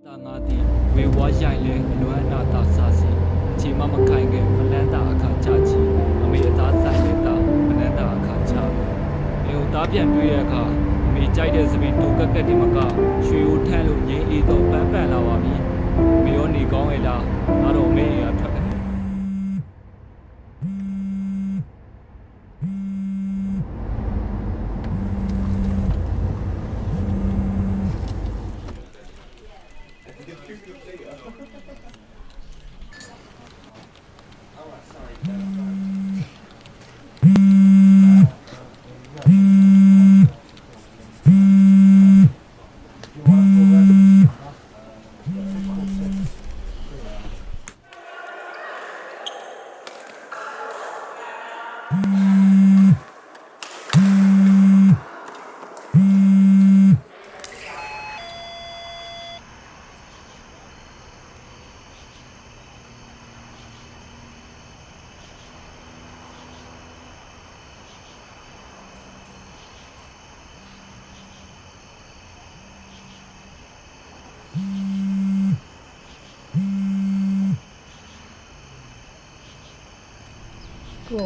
တာငါသည်ဝေဝါရိုင်လဲလွမ်းနာတာစာစီချိန်မမခိုင်ခဲ့မလန်းတာအခါချချီအမေအသားဆိုင်နေတာမလန်းတာအခါချလေကိုသားပြန်တွေ့တဲ့အခါအမေကြိုက်တဲ့စပင်းတူကက်ကက်တင်မကရွှေကိုထမ်းလို့ငိမ့်အေးတော့ပန်းပန်လာပါပြီအမေရောနေကောင်းရဲ့လားငါတော့အမေအိမ်ကထွက်တယ်ကို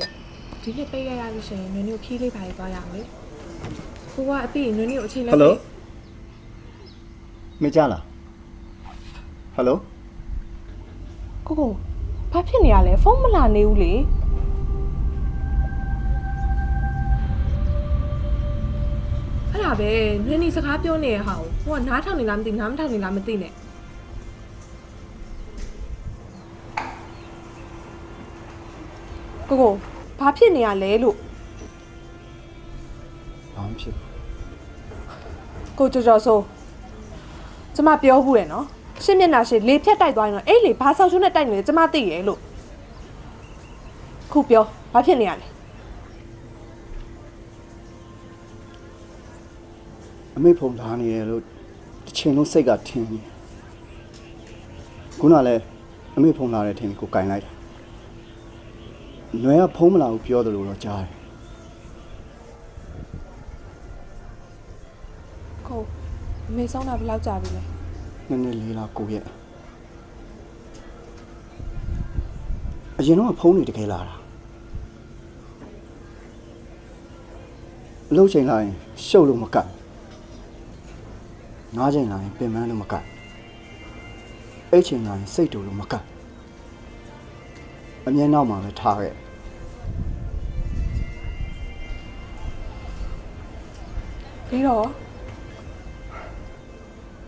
ဒီနေ့ပေးရရလို့ရှိရင်နွေနွေခီးလေးပါရသွားရအောင်လေကိုကအပြည့်နွေနွေကိုအချိန်လိုက် ဟယ်လိုမကြလားဟယ်လို ကိုဘာဖြစ်နေရလဲဖုန်းမလာနေဘူးလေအဲ့ဒါပဲနွေနွေစကားပြောနေရဟာကိုကနားထောင်နေလားမသိနားမထောင်နေလားမသိနဲ့ကိုဘာဖြစ်နေရလဲလို့ ဘာမှဖြစ် ကိုကြော်ဆိုကျမပြောဘူးရယ်နော်ရှင်းမျက်နှာရှိလေဖြတ်တိုက်သွားရင်တော့အဲ့လေဘာဆောက်ရှုံးနဲ့တိုက်နေလဲကျမသိရယ်လို့ခုပြောဘာဖြစ်နေရလဲ အမေဖုန်းလာနေတယ်လို့တစ်ချိန်လုံးစိတ်ကထင်းနေခုနလည်းအမေဖုန်းလာတယ်ထင်ကိုကင်လိုက်တာຫນွယ်ကဖုန်းမလာဘူးပြောတယ်လို့တော့ကြားတယ် ကိုအမေဆုံးတာဘယ်လောက်ကြာပြီလဲ နည်းနည်းလေးလားကိုရဲ့အရင်တော့ဖုန်းနေတကယ်လာတာအလုပ်ချိန်လာရင်ရှုပ်လို့မကတ်နားချိန်လာရင်ပင်ပန်းလို့မကတ်အဲ့ချိန်လာရင်စိတ်တူလို့မကတ်အမြဲနောက်မှာပဲထားခဲ့ ပြီးတော့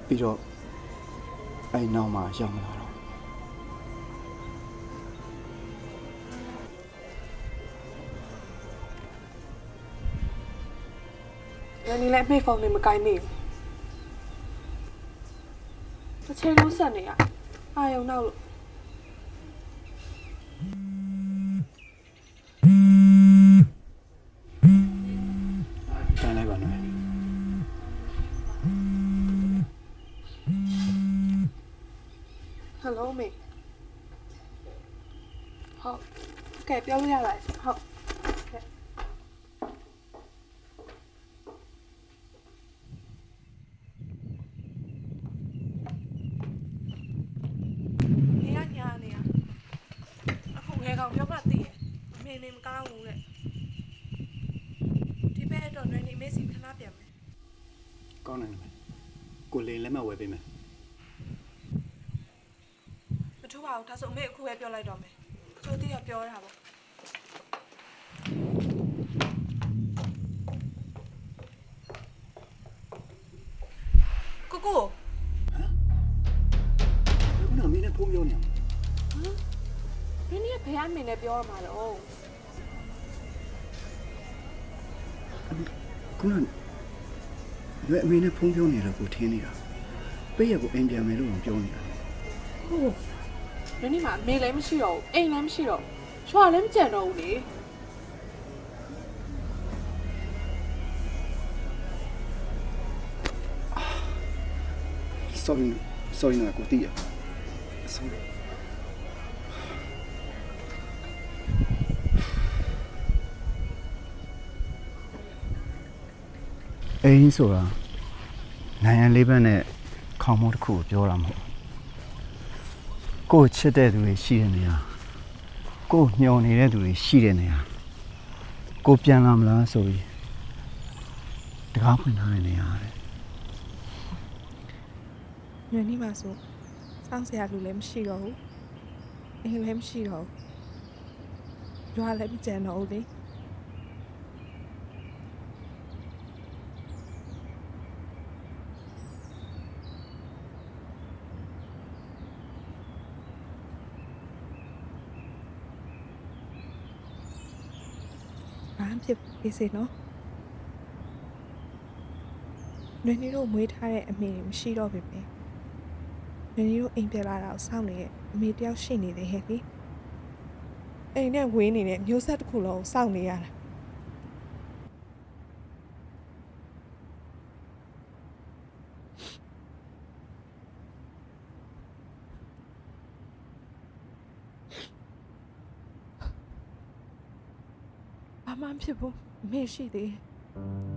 ပြီးတော့အဲ့နောက်မှာရောက်မလာတော့ နည်းနည်းလည်းအမေဖုန်းလေးမကိုင်းမိဘူးတစ်ချိန်လုံးဆက်နေရအာယုံနောက်လို့ တိုင်းလိုက်ပါနော် ဟယ်လိုမေဟုတ်ကဲပြောလို့ရလားဟုတ်ကဲနေရညာနေရအခုငယ်ကောင်ပြောမှသိရအမေနေမကောင်းဘူးတဲ့ဒီဘက်တော့နေမေးစီခဏပြန်မယ် ကောင်းတယ်ကိုလင်းလက်မှတ်ဝယ်ပေးမယ် မထူပါဘူးဒါဆိုအမေအခုပဲပြောလိုက်တော့မယ်ကျိုးတိရပြောရတာပေါ့ကိုကို ခုနမင်းနဲ့ဖုန်းပြောနေအောင် နင်းရဲ့ဖေအမေနဲ့ပြောရမှာတော့ ခုနလွယ်အမေနဲ့ဖုန်းပြောနေလို့ကိုထင်းနေတာပေးရကိုအိမ်ပြန်မယ်လို့ပြောနေတာ ဟုတ်နင်းမှာအမေလည်းမရှိတော့ဘူးအိမ်လည်းမရှိတော့ရွာလည်းမကြံတော့ဘူးလေ sorry နော်ကိုတီးရ sorry အိမ်ဆိုတာ နိုင်ရန်လေးဘက်နဲ့ခေါ ခေါင်းမိုးတစ်ခုကိုပြောတာမဟုတ်ကိုချစ်တဲ့သူတွေရှိတဲ့နေရာကိုမျှော်နေတဲ့သူတွေရှိတဲ့နေရာကိုပြန်လာမလားဆိုပြီးတကားဖွင့်ထားတဲ့နေရာတဲ့ ညနေမှာဆိုစောင့်စရာလူလည်းမရှိတော့ဘူးအိမ်လည်းမရှိတော့ဘူးရွာလည်းမကြံတော့ဘူးလေဘာမှဖြစ်ဖြစ်စေနော်နွေနေတို့မွေးထားတဲ့အမေမရှိတော့ပြီပဲနွေနေတို့အိမ်ပြန်လာတာကိုစောင့်နေရဲ့အမေတယောက်ရှိနေသေးဟဲ့လေအိမ်နဲ့ဝေးနေတဲ့မျိုးဆက်တစ်ခုလုံးကိုစောင့်နေရတာဘာမှဖြစ်ဘူးအမေရှိသေးတယ်